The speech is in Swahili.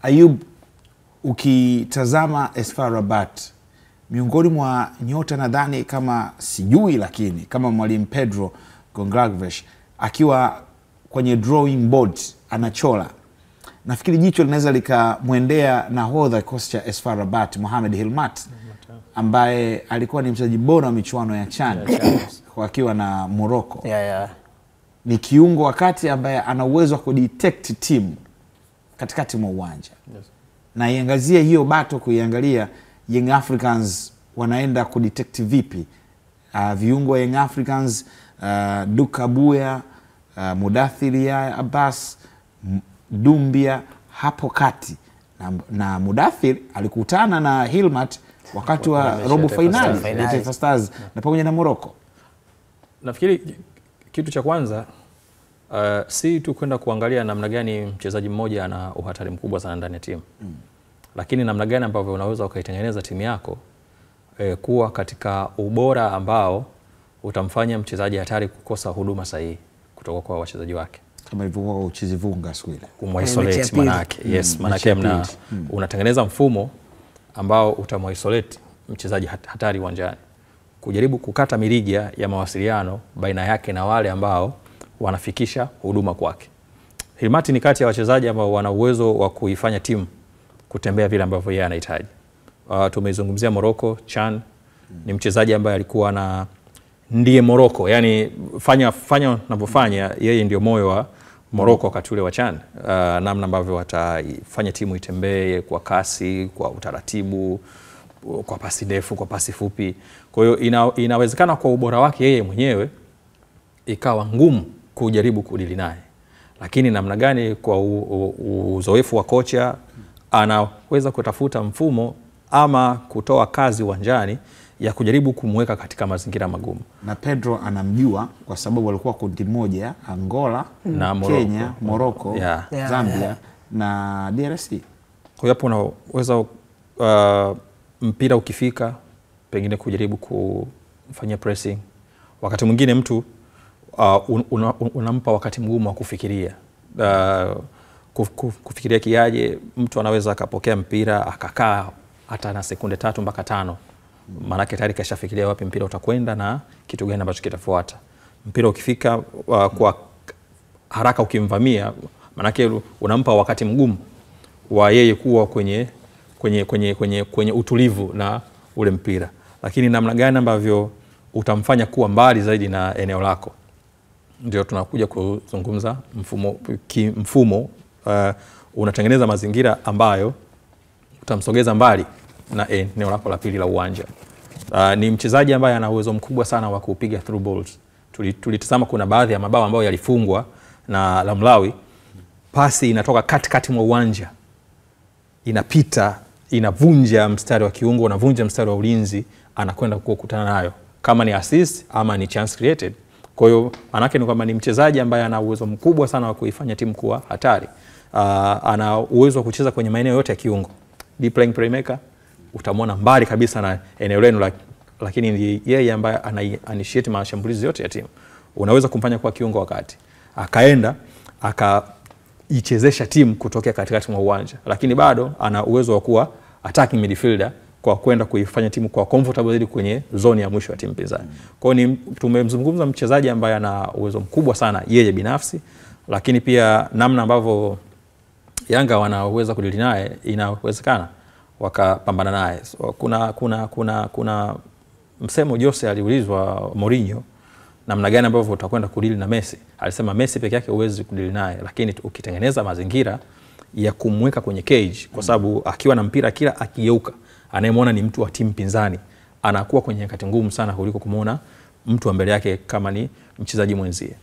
Ayub, ukitazama FAR Rabat, miongoni mwa nyota nadhani kama sijui, lakini kama mwalimu Pedro Goncalves akiwa kwenye drawing board anachola, nafikiri jicho linaweza likamwendea nahodha kikosi cha FAR Rabat Mohamed Hilmat, ambaye alikuwa ni mchezaji bora wa michuano ya CHAN wakiwa na Morocco. Ni kiungo wakati ambaye ana uwezo wa kudetect timu katikati mwa uwanja. Na iangazie hiyo bato, kuiangalia Young Africans wanaenda kudetect vipi viungo Young Africans, Duka Buya, Mudathir Yahya Abbas, Dumbia hapo kati, na Mudathir alikutana na Hilmat wakati wa robo finali ya Taifa Stars na pamoja na Morocco. Nafikiri kitu cha kwanza si tu kwenda kuangalia namna gani mchezaji mmoja ana uhatari mkubwa sana ndani ya timu. Lakini namna gani ambavyo unaweza ukaitengeneza timu yako kuwa katika ubora ambao utamfanya mchezaji hatari kukosa huduma sahihi kutoka kwa wachezaji wake. Kama ilivyokuwa kwa Uchizivunga siku ile. Kumisolate manake. Yes, manake unatengeneza mfumo ambao utamisolate mchezaji hatari uwanjani. Kujaribu kukata mirija ya mawasiliano baina yake na wale ambao wanafikisha huduma kwake. Hilmat ni kati ya wachezaji ambao wana uwezo wa kuifanya timu kutembea vile ambavyo yeye anahitaji. Tumezungumzia Morocco, CHAN, ni mchezaji ambaye alikuwa na ndiye Morocco, yani fanya unavyofanya, yeye ndio moyo wa Morocco wakati ule wa CHAN. Namna ambavyo watafanya timu itembee kwa kasi, kwa utaratibu, kwa pasi ndefu, kwa pasi fupi. Kwa hiyo inawezekana kwa ubora wake yeye mwenyewe ikawa ngumu kujaribu kudili naye. Lakini namna gani kwa uzoefu wa kocha anaweza kutafuta mfumo ama kutoa kazi uwanjani ya kujaribu kumweka katika mazingira magumu. Na Pedro anamjua kwa sababu walikuwa kundi moja, Angola, na Kenya, Morocco, Zambia na DRC. Kwa hiyo hapo unaweza mpira ukifika pengine kujaribu kufanya pressing. Wakati mwingine mtu unampa wakati mgumu wa kufikiria. Kufikiria kiaje, mtu anaweza akapokea mpira akakaa hata na sekunde 3 mpaka 5. Manake tayari kashafikiria wapi mpira utakwenda na kitu gani ambacho kitafuata. Mpira ukifika kwa haraka ukimvamia, manake unampa wakati mgumu wa yeye kuwa kwenye utulivu na ule mpira. Lakini namna gani ambavyo utamfanya kuwa mbali zaidi na eneo lako, ndio tunakuja kuzungumza mfumo unatengeneza mazingira ambayo utamsogeza mbali na eneo lako la pili la uwanja. Ni mchezaji ambaye ana uwezo mkubwa sana wa kupiga through balls. Tulitazama kuna baadhi ya mabao ambayo yalifungwa na Lamlawi, pasi inatoka katikati mwa uwanja, inapita, inavunja mstari wa kiungo, inavunja mstari wa ulinzi, anakwenda kukutana nayo kama ni assist ama ni chance created. Kwa hiyo manake ni kwamba ni mchezaji ambaye ana uwezo mkubwa sana wa kuifanya timu kuwa hatari. Ana uwezo wa kucheza kwenye maeneo yote ya kiungo. Deep lying playmaker, utamwona mbali kabisa na eneo lenu, lakini ni yeye ambaye initiate mashambulizi yote ya timu. Unaweza kumfanya kwa kiungo wakati akaenda akaichezesha timu kutokea katikati mwa uwanja, lakini bado ana uwezo wa kuwa attacking midfielder kwa kwenda kuifanya timu kwa comfortable zaidi kwenye zone ya mwisho ya timu pinzani. Kwa hiyo tumemzungumza mchezaji ambaye ana uwezo mkubwa sana yeye binafsi, lakini pia namna ambavyo Yanga wanaweza kudili naye inawezekana wakapambana naye. So, kuna msemo Jose aliulizwa Mourinho namna gani ambavyo utakwenda kudili na Messi. Alisema Messi peke yake huwezi kudili naye, lakini ukitengeneza mazingira ya kumweka kwenye cage, kwa sababu akiwa na mpira kila akigeuka anayemwona ni mtu wa timu pinzani, anakuwa kwenye nyakati ngumu sana kuliko kumuona mtu wa mbele yake kama ni mchezaji mwenzie.